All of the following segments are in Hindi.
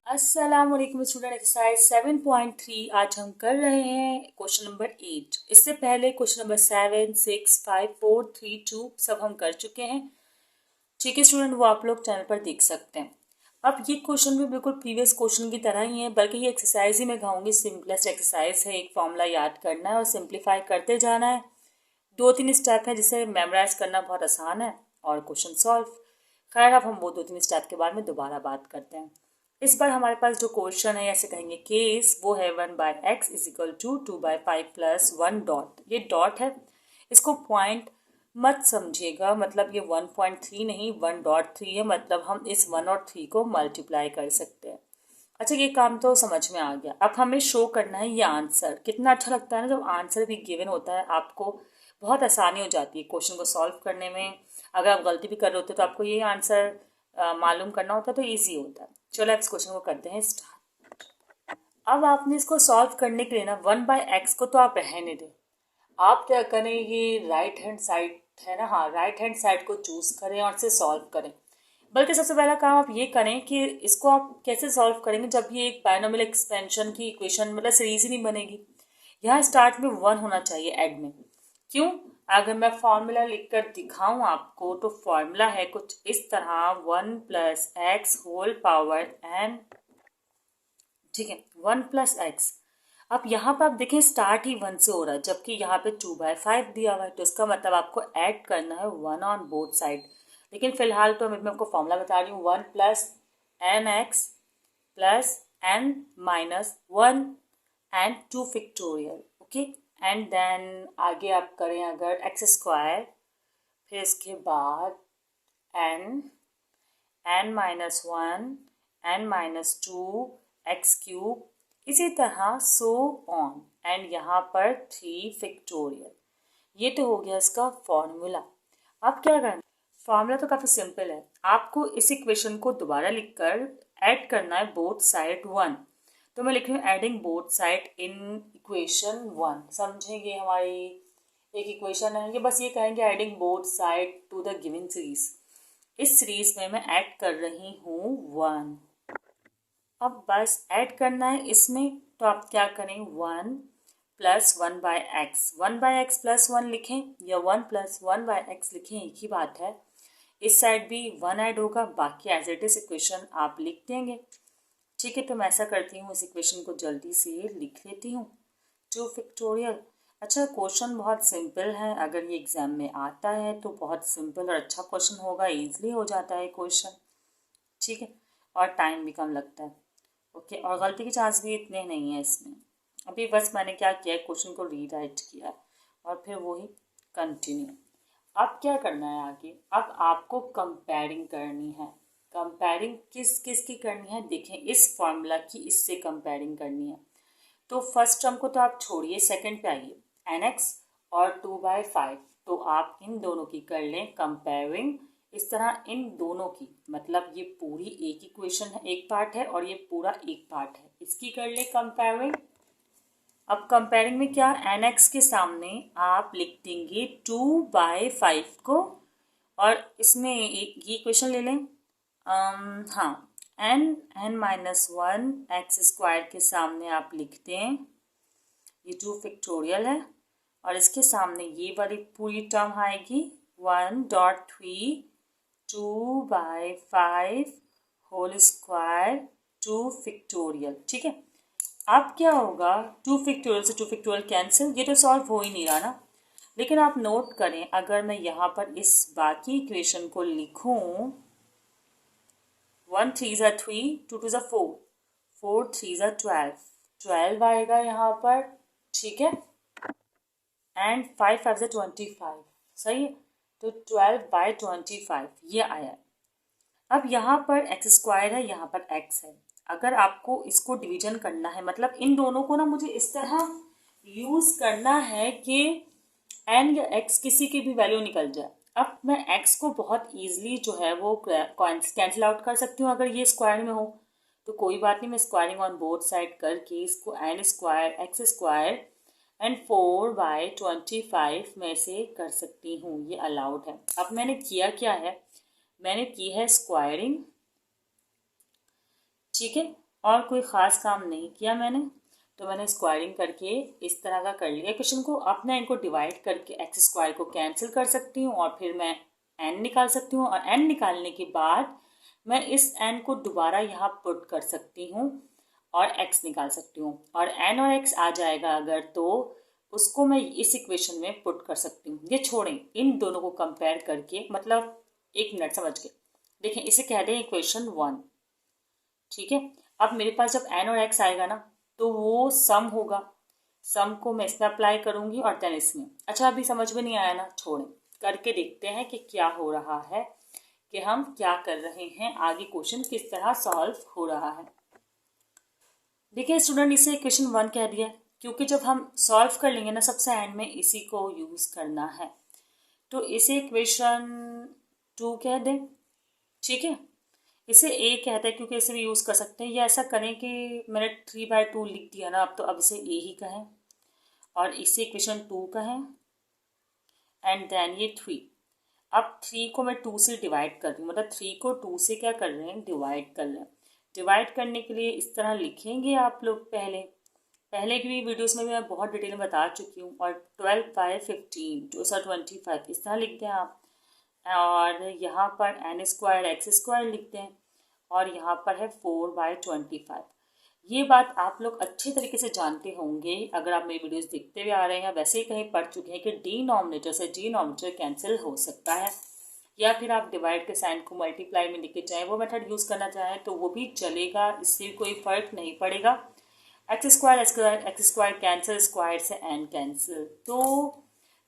अस्सलाम वालेकुम स्टूडेंट। एक्सरसाइज 7.3 आज हम कर रहे हैं क्वेश्चन नंबर 8। इससे पहले क्वेश्चन नंबर 7, 6, 5, 4, 3, 2 सब हम कर चुके हैं। ठीक है स्टूडेंट, वो आप लोग चैनल पर देख सकते हैं। अब ये क्वेश्चन भी बिल्कुल प्रीवियस क्वेश्चन की तरह ही है, बल्कि ये एक्सरसाइज ही मैं कहूँगी सिंपलेस्ट एक्सरसाइज है। एक फॉर्मूला याद करना है और सिंप्लीफाई करते जाना है। 2-3 स्टेप है जिसे मेमोराइज करना बहुत आसान है और क्वेश्चन सॉल्व। खैर, अब हम वो 2-3 स्टेप के बारे में दोबारा बात करते हैं। इस बार हमारे पास जो क्वेश्चन है, ऐसे कहेंगे केस, वो है 1/x is equal to 2/5 plus 1 dot. ये डॉट है, इसको पॉइंट मत समझिएगा, मतलब ये 1.3 नहीं 1.3 है, मतलब हम इस 1 और 3 को मल्टीप्लाई कर सकते हैं। अच्छा, ये काम तो समझ में आ गया। अब हमें शो करना है ये आंसर। कितना अच्छा लगता है ना जब आंसर भी गिवन होता है, आपको बहुत आसानी हो जाती है क्वेश्चन को सॉल्व करने में। अगर आप गलती भी कर रहे होते तो आपको ये आंसर मालूम करना होता तो ईजी होता है। चलो अब इस क्वेश्चन को करते हैं स्टार्ट। अब आपने इसको सॉल्व करने के लिए ना 1/x को तो आप रहने दें। आप क्या करें, ये राइट हैंड साइड है ना, हाँ राइट हैंड साइड को चूज करें और इसे सॉल्व करें। बल्कि सबसे पहला काम आप ये करें कि इसको आप कैसे सॉल्व करेंगे जब ये एक बायनोमियल एक्सपेंशन की इक्वेशन, मतलब सीरीज ही नहीं बनेगी। यहाँ स्टार्ट में 1 होना चाहिए एड में। क्यों? अगर मैं फॉर्मूला लिखकर दिखाऊं आपको तो फॉर्मूला है कुछ इस तरह 1 plus x whole power n। ठीक है, 1 प्लस एक्स। अब यहाँ पर आप देखें स्टार्ट ही 1 से हो रहा है, जबकि यहाँ पे 2/5 दिया हुआ है, तो इसका मतलब आपको ऐड करना है 1 ऑन बोथ साइड। लेकिन फिलहाल तो मैं आपको फॉर्मूला बता रही हूँ 1 plus n x plus n minus 1 and 2 factorial. Okay, and then आगे आप करें अगर एक्स स्क्वायर, फिर इसके बाद n minus 1 n minus 2 x cube, इसी तरह सो ऑन, एंड यहाँ पर 3 फैक्टोरियल। ये तो हो गया इसका फॉर्मूला। अब क्या करना, फॉर्मूला तो काफ़ी सिंपल है। आपको इस इक्वेशन को दोबारा लिखकर ऐड करना है बोथ साइड 1। तो मैं लिख रही हूँ adding both side in equation 1। समझेंगे, हमारी एक इक्वेशन है ये, बस ये कहेंगे adding both side to the given series. इस सीरीज में मैं ऐड कर रही हूँ 1। अब बस ऐड करना है इसमें, तो आप क्या करें 1 प्लस 1/x, 1/x प्लस 1 लिखें या 1 प्लस 1/x लिखें, एक ही बात है। इस साइड भी 1 ऐड होगा, बाकी एज इट इज इक्वेशन आप लिख देंगे। ठीक है, तो मैं ऐसा करती हूँ, इस इक्वेशन को जल्दी से लिख लेती हूँ 2 फैक्टोरियल। अच्छा, क्वेश्चन बहुत सिंपल है, अगर ये एग्जाम में आता है तो बहुत सिंपल और अच्छा क्वेश्चन होगा, ईजिली हो जाता है क्वेश्चन। ठीक है, और टाइम भी कम लगता है। ओके, और गलती के चांस भी इतने नहीं है इसमें। अभी बस मैंने क्या किया, क्वेश्चन को रीराइट किया और फिर वही कंटिन्यू। अब क्या करना है आगे, अब आपको कंपेयरिंग करनी है। कंपेयरिंग किस किस की करनी है, देखें इस फॉर्मूला की इससे कंपेयरिंग करनी है। तो फर्स्ट टर्म को तो आप छोड़िए, सेकंड पे आइए, nx और 2/5, तो आप इन दोनों की कर लें कंपेयरिंग। इस तरह इन दोनों की, मतलब ये पूरी एक इक्वेशन है, एक पार्ट है, और ये पूरा एक पार्ट है, इसकी कर ले कंपेयरिंग। अब कंपेयरिंग में क्या, nx के सामने आप लिख देंगे 2/5 को, और इसमें एक ये इक्वेशन ले लें। हाँ, n माइनस 1 एक्स स्क्वायर के सामने आप लिख दें ये 2 फैक्टोरियल है, और इसके सामने ये वाली पूरी टर्म आएगी 1.3 2/5 होल स्क्वायर 2 फैक्टोरियल। ठीक है, अब क्या होगा, 2 फैक्टोरियल से 2 फैक्टोरियल कैंसिल, ये तो सॉल्व हो ही नहीं रहा ना। लेकिन आप नोट करें, अगर मैं यहाँ पर इस बाकी इक्वेशन को लिखूं 1 3 ज़ा 3 2 2 ज़ा 4 4 3 ज़ा 12 आएगा यहाँ पर। ठीक है, एंड 5 5 ज़ा 25, सही है, तो 12/25 ये आया। अब यहाँ पर एक्स स्क्वायर है, यहाँ पर एक्स है। अगर आपको इसको डिवीजन करना है, मतलब इन दोनों को ना मुझे इस तरह यूज करना है कि एन या एक्स किसी की भी वैल्यू निकल जाए। अब मैं एक्स को बहुत ईजिली जो है वो कैंसिल आउट कर सकती हूँ, अगर ये स्क्वायर में हो तो कोई बात नहीं, मैं स्क्वायरिंग ऑन बोथ साइड करके इसको n square x square and 4/25 में से कर सकती हूँ, ये अलाउड है। अब मैंने किया क्या है, मैंने की है स्क्वायरिंग, ठीक है, और कोई ख़ास काम नहीं किया मैंने, तो मैंने स्क्वायरिंग करके इस तरह का कर लिया क्वेश्चन को। अब मैं इनको डिवाइड करके एक्स स्क्वायर को कैंसिल कर सकती हूँ और फिर मैं एन निकाल सकती हूँ, और एन निकालने के बाद मैं इस एन को दोबारा यहाँ पुट कर सकती हूँ और एक्स निकाल सकती हूँ, और एन और एक्स आ जाएगा अगर, तो उसको मैं इस इक्वेशन में पुट कर सकती हूँ। ये छोड़ें, इन दोनों को कंपेयर करके, मतलब एक मिनट समझ के देखें, इसे कह दें इक्वेशन 1। ठीक है, अब मेरे पास जब एन और एक्स आएगा ना, तो वो सम होगा, सम को मैं इसमें अप्लाई करूंगी और देन इसमें। अच्छा, अभी समझ में नहीं आया ना, छोड़ें, करके देखते हैं कि क्या हो रहा है, कि हम क्या कर रहे हैं, आगे क्वेश्चन किस तरह सॉल्व हो रहा है। देखिए स्टूडेंट, इसे इक्वेशन 1 कह दिया क्योंकि जब हम सॉल्व कर लेंगे ना, सबसे एंड में इसी को यूज करना है, तो इसे इक्वेशन 2 कह दें। ठीक है, इसे ए कहते हैं क्योंकि इसे भी यूज़ कर सकते हैं, या ऐसा करें कि मैंने 3/2 लिख दिया ना, अब तो अब इसे ए ही कहें और इसे इक्वेशन 2 कहें, एंड देन ये 3। अब 3 को मैं 2 से डिवाइड कर रही हूँ, मतलब 3 को 2 से क्या कर रहे हैं, डिवाइड कर रहे हैं। डिवाइड करने के लिए इस तरह लिखेंगे आप लोग, पहले की भी वीडियोस में भी मैं बहुत डिटेल में बता चुकी हूँ, और 12/15 25 इस तरह लिखते हैं आप, और यहाँ पर एन स्क्वायर एक्स स्क्वायर लिखते हैं, और यहाँ पर है 4/25। ये बात आप लोग अच्छे तरीके से जानते होंगे अगर आप मेरी वीडियोस देखते हुए आ रहे हैं, या वैसे ही कहीं पढ़ चुके हैं कि डिनोमिनेटर से डिनोमिनेटर कैंसिल हो सकता है, या फिर आप डिवाइड के साइन को मल्टीप्लाई में लेके जाएं, वो मेथड यूज़ करना चाहें तो वो भी चलेगा, इससे कोई फ़र्क नहीं पड़ेगा। एक्स स्क्वायर कैंसिल, स्क्वायर से एन कैंसिल, तो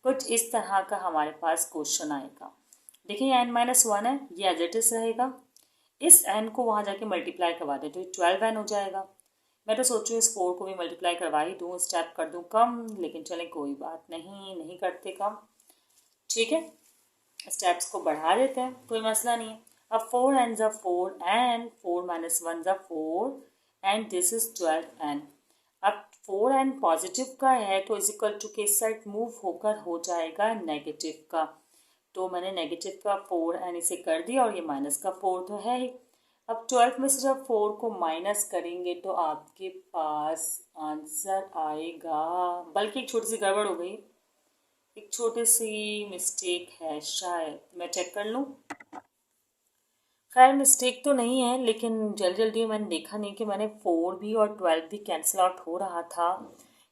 कुछ इस तरह का हमारे पास क्वेश्चन आएगा। देखिए n-1 है, ये एज इट इज रहेगा, इस n को वहाँ जाके मल्टीप्लाई करवा दें तो 12n हो जाएगा। मैं तो सोचूँ इस 4 को भी मल्टीप्लाई करवा ही दूँ, स्टेप कर दूँ कम, लेकिन चले कोई बात नहीं, नहीं करते कम। ठीक है, स्टेप्स को बढ़ा देते हैं, कोई मसला नहीं है। अब 4n ज़ा 4 एंड 4 - 1 ज़ा 4 एंड दिस इज 12n। अब 4n पॉजिटिव का है तो इज इक्वल टू के साइड मूव होकर हो जाएगा नेगेटिव का, तो मैंने नेगेटिव का 4n इसे कर दिया, और ये माइनस का 4 तो है ही। अब 12 में से जब 4 को माइनस करेंगे तो आपके पास आंसर आएगा, बल्कि एक छोटी सी गड़बड़ हो गई, एक छोटी सी मिस्टेक है शायद, मैं चेक कर लूँ। खैर मिस्टेक तो नहीं है, लेकिन जल्दी जल्दी मैंने देखा नहीं कि मैंने 4 भी और 12 भी कैंसिल आउट हो रहा था,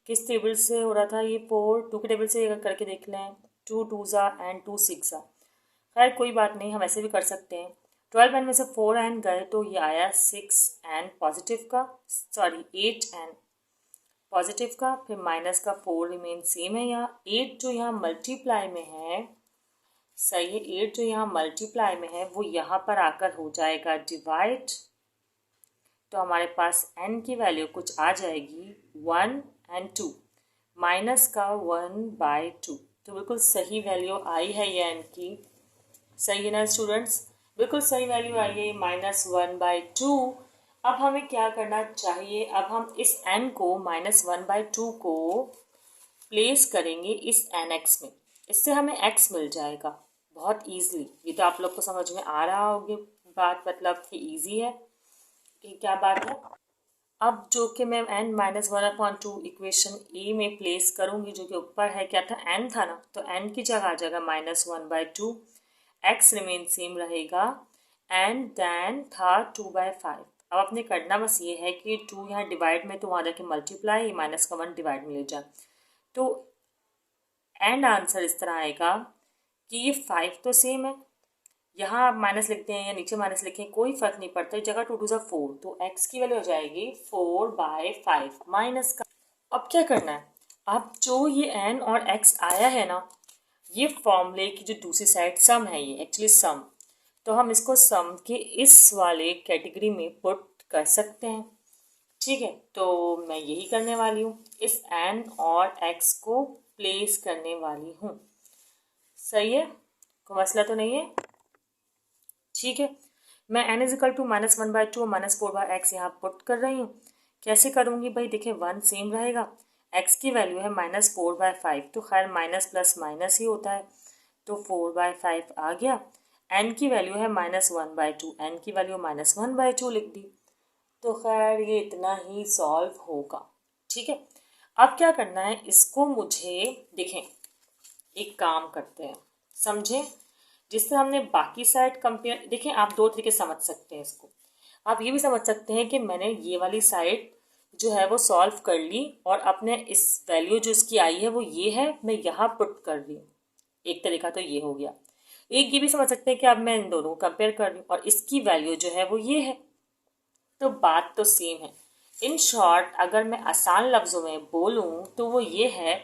किस टेबल से हो रहा था ये 4, 2 के टेबल से अगर करके देख लें, 2 2 ज़ा एंड 2 6 ज़ा। खैर कोई बात नहीं, हम ऐसे भी कर सकते हैं। 12n में से 4n गए तो ये आया 6n पॉजिटिव का, सॉरी 8n पॉजिटिव का, फिर माइनस का 4 रिमेन सेम है यहाँ। 8 जो यहाँ मल्टीप्लाई में है, सही है, 8 जो यहाँ मल्टीप्लाई में है वो यहाँ पर आकर हो जाएगा डिवाइड, तो हमारे पास n की वैल्यू कुछ आ जाएगी 1 and 2, माइनस का 1/2, तो बिल्कुल सही वैल्यू आई है ये n की। सही है ना स्टूडेंट्स, बिल्कुल सही वैल्यू आई है, -1/2। अब हमें क्या करना चाहिए, अब हम इस n को -1/2 को प्लेस करेंगे इस nx में, इससे हमें x मिल जाएगा बहुत ईजिली। ये तो आप लोग को समझ में आ रहा होगी बात, मतलब कि ईजी है कि क्या बात है। अब जो कि मैं n-1/2 इक्वेशन ए में प्लेस करूंगी, जो कि ऊपर है, क्या था n था ना, तो n की जगह आ जाएगा -1/2, x रिमेन सेम रहेगा, एंड देन था 2/5। अब आपने करना बस ये है कि 2 यहाँ डिवाइड में तो वहाँ जाके मल्टीप्लाई, माइनस का 1 डिवाइड में ले जाए, तो एंड आंसर इस तरह आएगा कि ये 5 तो सेम है, यहाँ आप माइनस लिखते हैं या नीचे माइनस लिखें कोई फर्क नहीं पड़ता, जगह 2 2 ज़ा 4, तो x की वैल्यू हो जाएगी 4/5 माइनस का। अब क्या करना है, अब जो ये n और x आया है ना, ये फॉर्मूले की जो दूसरी साइड सम है, ये एक्चुअली सम, तो हम इसको सम के इस वाले कैटेगरी में पुट कर सकते हैं। ठीक है, तो मैं यही करने वाली हूँ, इस n और x को प्लेस करने वाली हूँ। सही है, कोई मसला तो नहीं है। ठीक है, मैं n = -1/2 और -4/x यहाँ पुट कर रही हूँ। कैसे करूँगी भाई, देखिए 1 सेम रहेगा, x की वैल्यू है -4/5, तो खैर माइनस प्लस माइनस ही होता है, तो 4/5 आ गया। n की वैल्यू है -1/2, n की वैल्यू -1/2 लिख दी, तो खैर ये इतना ही सॉल्व होगा। ठीक है, अब क्या करना है, इसको मुझे देखें, एक काम करते हैं, समझें, जिससे हमने बाकी साइड कंपेयर, देखें आप दो तरीके समझ सकते हैं इसको। आप ये भी समझ सकते हैं कि मैंने ये वाली साइड जो है वो सॉल्व कर ली और अपने इस वैल्यू जो इसकी आई है वो ये है, मैं यहाँ पुट कर रही हूँ। एक तरीका तो ये हो गया। एक ये भी समझ सकते हैं कि अब मैं इन दोनों को कंपेयर कर रही हूँ और इसकी वैल्यू जो है वो ये है, तो बात तो सेम है। इन शॉर्ट अगर मैं आसान लफ्ज़ों में बोलूँ तो वो ये है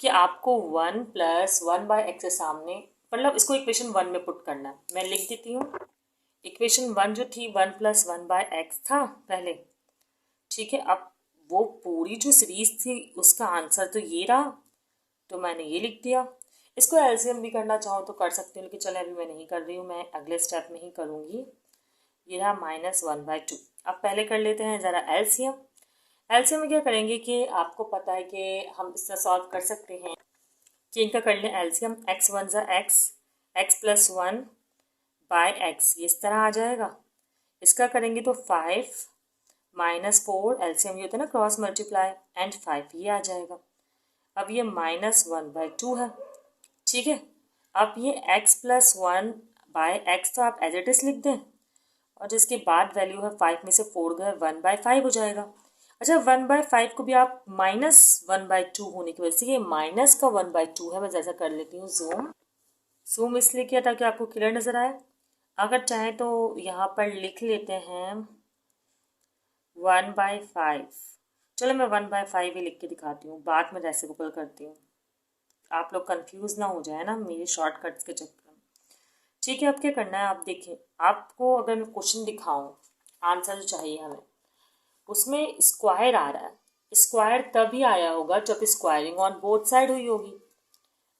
कि आपको 1+1/x के सामने, मतलब इसको इक्वेशन 1 में पुट करना है। मैं लिख देती हूँ, इक्वेशन 1 जो थी 1+1/x था पहले। ठीक है, अब वो पूरी जो सीरीज थी उसका आंसर तो ये रहा, तो मैंने ये लिख दिया। इसको एलसीएम भी करना चाहूँ तो कर सकती हूँ, लेकिन चले अभी मैं नहीं कर रही हूँ, मैं अगले स्टेप में ही करूँगी। ये रहा -1/2। अब पहले कर लेते हैं ज़रा एलसीएम। एलसीएम में क्या करेंगे कि आपको पता है कि हम इससे सॉल्व कर सकते हैं कि इनका कर लें एलसीएम। x1 ज़ा x, x+1/x, ये इस तरह आ जाएगा। इसका करेंगे तो 5 -4, एलसीएम ये होता है ना क्रॉस मल्टीप्लाई, एंड 5 ये आ जाएगा। अब ये -1/2 है। ठीक है, अब ये x+1/x तो आप एज इट इज लिख दें, और जिसके बाद वैल्यू है 5 में से 4 गए 1/5 हो जाएगा। अच्छा, 1/5 को भी आप -1/2 होने की वजह से ये माइनस का 1/2 है। मैं जैसा कर लेती हूँ जूम इसलिए किया ताकि आपको क्लियर नज़र आए। अगर चाहें तो यहाँ पर लिख लेते हैं 1/5। चलो मैं 1/5 ही लिख के दिखाती हूँ, बाद में रेसिप्रोकल करती हूँ, आप लोग कंफ्यूज ना हो जाए ना मेरे शॉर्टकट्स के चक्कर में। ठीक है, अब क्या करना है, आप देखें, आपको अगर मैं क्वेश्चन दिखाऊं, आंसर जो चाहिए हमें, उसमें स्क्वायर आ रहा है। स्क्वायर तभी आया होगा जब स्क्वायरिंग ऑन बोथ साइड हुई होगी।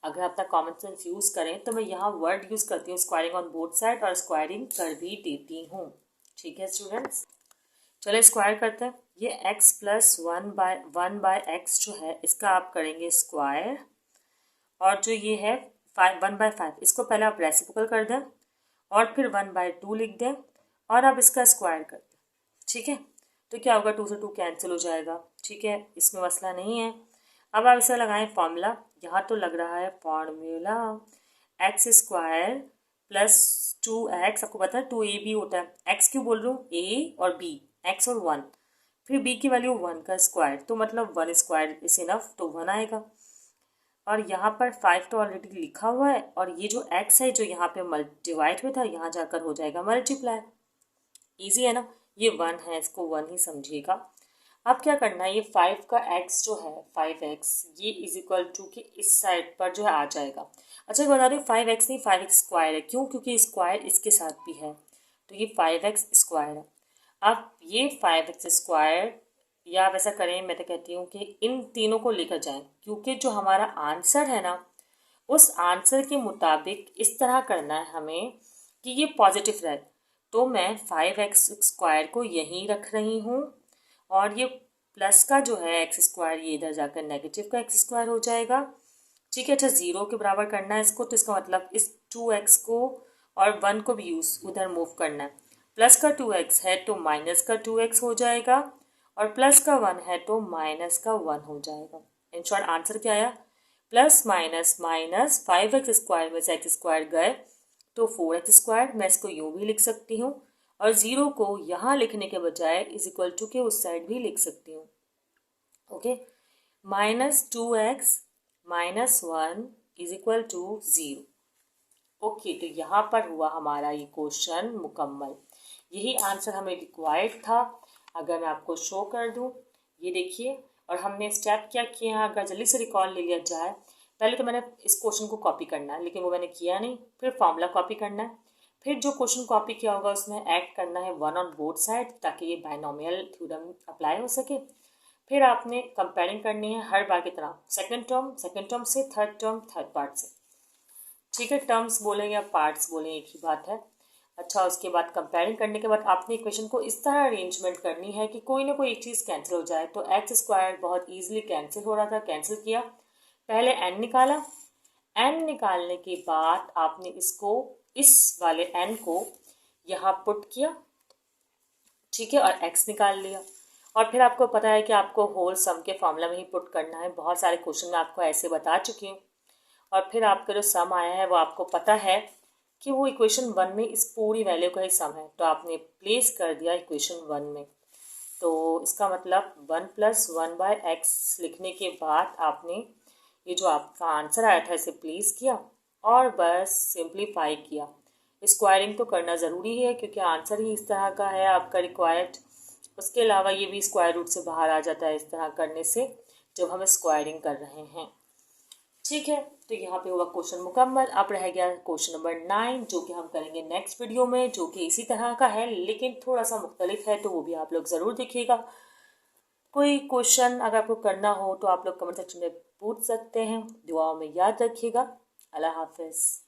अगर अपना कॉमन सेंस यूज़ करें तो मैं यहाँ वर्ड यूज़ करती हूँ स्क्वायरिंग ऑन बोथ साइड, और स्क्वायरिंग कर भी देती हूँ। ठीक है स्टूडेंट्स, चलो स्क्वायर करते हैं। ये x+1/x जो है इसका आप करेंगे स्क्वायर, और जो ये है 1/5 इसको पहले आप रेसिप्रोकल कर दें और फिर 1/2 लिख दें और अब इसका स्क्वायर कर दें। ठीक है, तो क्या होगा, 2 से 2 कैंसिल हो जाएगा। ठीक है, इसमें मसला नहीं है। अब आप इसे लगाएं फॉर्मूला, यहाँ तो लग रहा है फॉर्मूला x² + 2x, आपको पता है 2ab होता है, x क्यों बोल रहा हूँ, a और b, x और 1, फिर b की वैल्यू 1 का स्क्वायर, तो मतलब 1² इज इनफ, तो 1 आएगा। और यहाँ पर 5 तो ऑलरेडी लिखा हुआ है, और ये जो x है जो यहाँ पे डिवाइड हुआ था यहाँ जाकर हो जाएगा मल्टीप्लाई। ईजी है ना, ये 1 है, इसको 1 ही समझिएगा। अब क्या करना है, ये 5 का x जो है 5x, ये इज इक्वल टू कि इस साइड पर जो है आ जाएगा। अच्छा बता रही हूँ 5x नहीं 5x² है, क्यों, क्योंकि स्क्वायर इसके साथ भी है, तो ये 5x² है। अब ये 5x², या आप ऐसा करें, मैं तो कहती हूँ कि इन तीनों को लेकर जाएं, क्योंकि जो हमारा आंसर है ना उस आंसर के मुताबिक इस तरह करना है हमें कि ये पॉजिटिव रहे। तो मैं 5x² को यहीं रख रही हूँ, और ये प्लस का जो है x² ये इधर जाकर नेगेटिव का x² हो जाएगा। ठीक है, अच्छा 0 के बराबर करना है इसको, तो इसका मतलब इस 2x को और 1 को भी यूज उधर मूव करना है। प्लस का 2x है तो माइनस का 2x हो जाएगा, और प्लस का 1 है तो माइनस का 1 हो जाएगा। इन शॉर्ट आंसर क्या आया, प्लस माइनस माइनस 5x² में से x² गए तो 4x², मैं इसको यूँ भी लिख सकती हूँ, और 0 को यहाँ लिखने के बजाय इज इक्वल टू के उस साइड भी लिख सकती हूँ। Okay, -2x - 1 is equal to 0। Okay, तो यहाँ पर हुआ हमारा ये क्वेश्चन मुकम्मल। यही आंसर हमें रिक्वायर्ड था। अगर मैं आपको शो कर दूँ, ये देखिए, और हमने स्टेप क्या किए हैं, अगर जल्दी से रिकॉल ले लिया जाए, पहले तो मैंने इस क्वेश्चन को कॉपी करना है, लेकिन वो मैंने किया नहीं। फिर फॉर्मूला कॉपी करना है, फिर जो क्वेश्चन कॉपी किया होगा उसमें ऐड करना है 1 ऑन बोथ साइड, ताकि ये बाइनोमियल थ्योरम अप्लाई हो सके। फिर आपने कंपेयरिंग करनी है हर बार की तरह, सेकंड टर्म से, थर्ड पार्ट से। ठीक है, टर्म्स बोलें या पार्ट्स बोलें एक ही बात है। अच्छा, उसके बाद कंपेयरिंग करने के बाद आपने इक्वेशन को इस तरह अरेंजमेंट करनी है कि कोई ना कोई एक चीज़ कैंसिल हो जाए। तो x² बहुत ईजिली कैंसिल हो रहा था, कैंसिल किया, पहले n निकाला, n निकालने के बाद आपने इसको, इस वाले n को यहाँ पुट किया। ठीक है, और x निकाल लिया। और फिर आपको पता है कि आपको होल सम के फॉर्मूला में ही पुट करना है, बहुत सारे क्वेश्चन में आपको ऐसे बता चुकी हूँ। और फिर आपका जो सम आया है वो आपको पता है कि वो इक्वेशन 1 में इस पूरी वैल्यू का ही सम है, तो आपने प्लेस कर दिया इक्वेशन 1 में। तो इसका मतलब 1 + 1/x लिखने के बाद आपने ये जो आपका आंसर आया था इसे प्लेस किया और बस सिंप्लीफाई किया। स्क्वायरिंग तो करना ज़रूरी है क्योंकि आंसर ही इस तरह का है आपका रिक्वायर्ड। उसके अलावा ये भी स्क्वायर रूट से बाहर आ जाता है इस तरह करने से जब हम स्क्वायरिंग कर रहे हैं। ठीक है, तो यहाँ पे हुआ क्वेश्चन मुकम्मल। अब रह गया क्वेश्चन नंबर 9 जो कि हम करेंगे नेक्स्ट वीडियो में, जो कि इसी तरह का है लेकिन थोड़ा सा मुख्तलिफ है, तो वो भी आप लोग ज़रूर देखिएगा। कोई क्वेश्चन अगर आपको करना हो तो आप लोग कमेंट सेक्शन में पूछ सकते हैं। दुआओं में याद रखिएगा। अल्लाह हाफिज़।